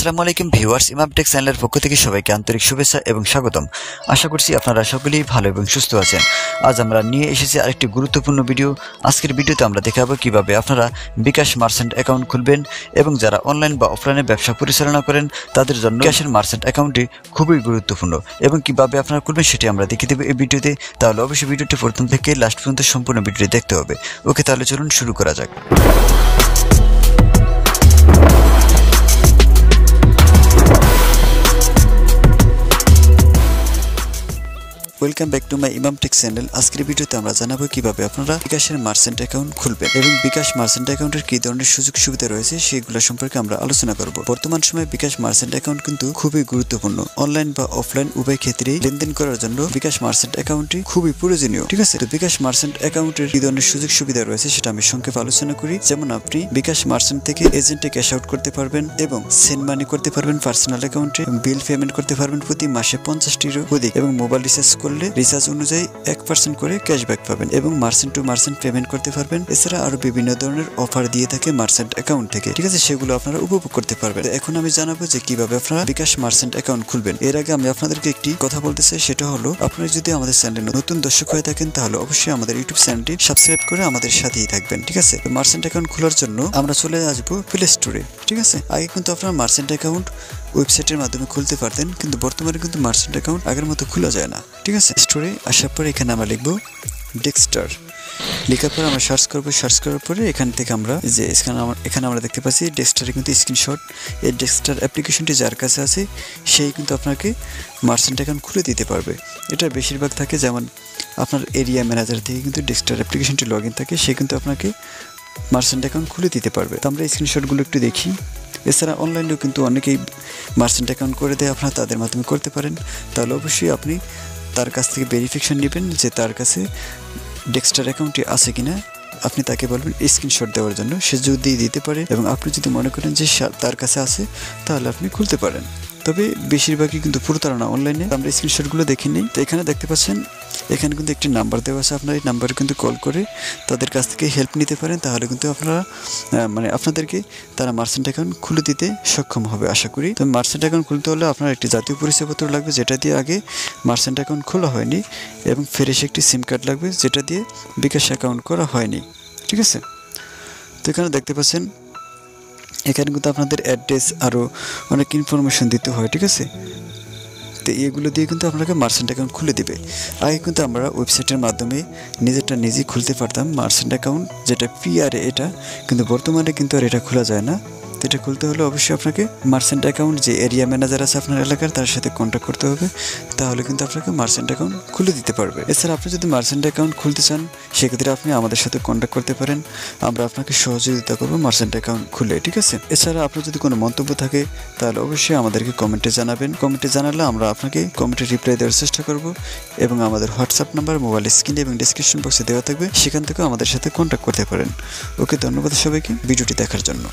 আসসালামু আলাইকুম ভিউয়ার্স, ইমাম টেক চ্যানেলের পক্ষ থেকে সবাইকে আন্তরিক শুভেচ্ছা এবং স্বাগতম। আশা করছি আপনারা সকলেই ভালো এবং সুস্থ আছেন। আজ আমরা নিয়ে এসেছি আরেকটি গুরুত্বপূর্ণ ভিডিও। আজকের ভিডিওতে আমরা দেখাবো কিভাবে আপনারা বিকাশ মার্চেন্ট অ্যাকাউন্ট খুলবেন এবং যারা অনলাইন বা অফলাইনে ব্যবসা পরিচালনা করেন তাদের জন্য বিকাশের মার্চেন্ট অ্যাকাউন্টটি খুবই গুরুত্বপূর্ণ এবং কিভাবে আপনারা খুলবেন সেটি আমরা দেখিয়ে দেবো এই ভিডিওতে। তাহলে অবশ্যই ভিডিওটি প্রথম থেকে লাস্ট পর্যন্ত সম্পূর্ণ ভিডিওটি দেখতে হবে। ওকে, তাহলে চলুন শুরু করা যাক। ওয়েলকাম ব্যাক টু মাই ইমাম টেক চ্যানেল। আজকের ভিডিওতে আমরা জানাবো কিভাবে আপনারা বিকাশের মার্চেন্ট অ্যাকাউন্ট খুলবেন এবং বিকাশ মার্চেন্ট অ্যাকাউন্টের কি ধরনের সুযোগ সুবিধা রয়েছে সেগুলো সম্পর্কে আমরা আলোচনা করব। বর্তমান সময়ে বিকাশ মার্চেন্ট অ্যাকাউন্ট কিন্তু খুবই গুরুত্বপূর্ণ। অনলাইন বা অফলাইন উভয় ক্ষেত্রেই লেনদেন করার জন্য বিকাশ মার্চেন্ট অ্যাকাউন্টটি খুবই প্রয়োজনীয়। ঠিক আছে, তো বিকাশ মার্চেন্ট অ্যাকাউন্টের কি ধরনের সুযোগ সুবিধা রয়েছে সেটা আমি সংক্ষেপে আলোচনা করি। যেমন আপনি বিকাশ মার্চেন্ট থেকে এজেন্টে ক্যাশ আউট করতে পারবেন এবং সেন্ড মানি করতে পারবেন পার্সোনাল অ্যাকাউন্টে, বিল পেমেন্ট করতে পারবেন প্রতি মাসে 50টিরও অধিক এবং মোবাইল রিচার্জ করলে রিচার্জ অনুযায়ী 1% করে ক্যাশব্যাক পাবেন এবং মার্চেন্ট টু মার্চেন্ট পেমেন্ট করতে পারবেন। এছাড়া আরো বিভিন্ন ধরনের অফার দিয়ে থাকে মার্চেন্ট অ্যাকাউন্ট থেকে। ঠিক আছে, সেগুলো আপনারা উপভোগ করতে পারবেন। এখন আমি জানাবো যে কিভাবে আপনারা বিকাশ মার্চেন্ট অ্যাকাউন্ট খুলবেন। এর আগে আমি আপনাদেরকে একটি কথা বলতে চাই, সেটা হলো আপনারা যদি আমাদের চ্যানেলে নতুন দর্শক হয়ে থাকেন তাহলে অবশ্যই আমাদের ইউটিউব চ্যানেলটি সাবস্ক্রাইব করে আমাদের সাথেই থাকবেন। ঠিক আছে, মার্চেন্ট অ্যাকাউন্ট খোলার জন্য আমরা চলে আসবো প্লে স্টোরে। ঠিক আছে, আগে কিন্তু আপনারা মার্চেন্ট অ্যাকাউন্ট ওয়েবসাইটের মাধ্যমে খুলতে পারতেন, কিন্তু বর্তমানে কিন্তু মার্চেন্ট অ্যাকাউন্ট আগের মতো খোলা যায় না। ঠিক আছে, স্টোরে আসার পরে এখানে আমরা লিখবো ডেক্সটার। লেখার পরে আমরা সার্চ করবো। সার্চ করার পরে এখান থেকে আমরা যে এখানে আমরা দেখতে পাচ্ছি ডেক্সটারে কিন্তু স্ক্রিনশট। এই ডেক্সটার অ্যাপ্লিকেশনটি যার কাছে আছে সেই কিন্তু আপনাকে মার্চেন্ট অ্যাকাউন্ট খুলে দিতে পারবে। এটা বেশিরভাগ থাকে, যেমন আপনার এরিয়া ম্যানেজার থেকে কিন্তু ডেক্সটার অ্যাপ্লিকেশনটি লগ ইন থাকে, সে কিন্তু আপনাকে মার্চেন্ট অ্যাকাউন্ট খুলে দিতে পারবে। তো আমরা স্ক্রিনশটগুলো একটু দেখি। এছাড়া অনলাইনেও কিন্তু অনেকেই মার্চেন্ট অ্যাকাউন্ট করে দেয়, আপনারা তাদের মাধ্যমে করতে পারেন। তাহলে অবশ্যই আপনি তার কাছ থেকে ভেরিফিকেশন নেবেন যে তার কাছে ডেক্সটার অ্যাকাউন্টটি আছে কিনা। আপনি তাকে বলবেন স্ক্রিনশট দেওয়ার জন্য, সে যদি দিতে পারে এবং আপনি যদি মনে করেন যে তার কাছে আছে তাহলে আপনি খুলতে পারেন। তবে বেশিরভাগই কিন্তু প্রতারণা অনলাইনে। আমরা স্ক্রিনশটগুলো দেখে নিই। তো এখানে দেখতে পাচ্ছেন এখানে কিন্তু একটি নাম্বার দেওয়া আছে, আপনার এই নাম্বারে কিন্তু কল করে তাদের কাছ থেকে হেল্প নিতে পারেন। তাহলে কিন্তু আপনারা আপনাদেরকে তারা মার্চেন্ট অ্যাকাউন্ট খুলে দিতে সক্ষম হবে আশা করি। তো মার্চেন্ট অ্যাকাউন্ট খুলতে হলে আপনার একটি জাতীয় পরিচয়পত্র লাগবে, যেটা দিয়ে আগে মার্চেন্ট অ্যাকাউন্ট খোলা হয়নি, এবং ফ্রেশ একটি সিম কার্ড লাগবে, যেটা দিয়ে বিকাশ অ্যাকাউন্ট করা হয়নি। ঠিক আছে, তো এখানে দেখতে পাচ্ছেন এখানে কিন্তু আপনাদের অ্যাড্রেস আরও অনেক ইনফরমেশন দিতে হয়। ঠিক আছে, তো এগুলো দিয়ে কিন্তু আপনাকে মার্চেন্ট অ্যাকাউন্ট খুলে দেবে। আগে কিন্তু আমরা ওয়েবসাইটের মাধ্যমে নিজেই খুলতে পারতাম মার্চেন্ট অ্যাকাউন্ট, যেটা পিআরএ এটা, কিন্তু বর্তমানে কিন্তু আর এটা খোলা যায় না। এটা খুলতে হলে অবশ্যই আপনাকে মার্চেন্ট অ্যাকাউন্ট যে এরিয়া ম্যানেজার আছে আপনার এলাকার তার সাথে কন্ট্যাক্ট করতে হবে, তাহলে কিন্তু আপনাকে মার্চেন্ট অ্যাকাউন্ট খুলে দিতে পারবে। এছাড়া আপনি যদি মার্চেন্ট অ্যাকাউন্ট খুলতে চান সেক্ষেত্রে আপনি আমাদের সাথে কন্ট্যাক্ট করতে পারেন, আমরা আপনাকে সহযোগিতা করবো মার্চেন্ট অ্যাকাউন্ট খুলে। ঠিক আছে, এছাড়া আপনার যদি কোনো মন্তব্য থাকে তাহলে অবশ্যই আমাদেরকে কমেন্টে জানাবেন। কমেন্টে জানালে আমরা আপনাকে কমেন্টে রিপ্লাই দেওয়ার চেষ্টা করব, এবং আমাদের হোয়াটসঅ্যাপ নাম্বার মোবাইল স্ক্রিনে এবং ডিসক্রিপশন বক্সে দেওয়া থাকবে, সেখান থেকেও আমাদের সাথে কন্ট্যাক্ট করতে পারেন। ওকে, ধন্যবাদ সবাইকে ভিডিওটি দেখার জন্য।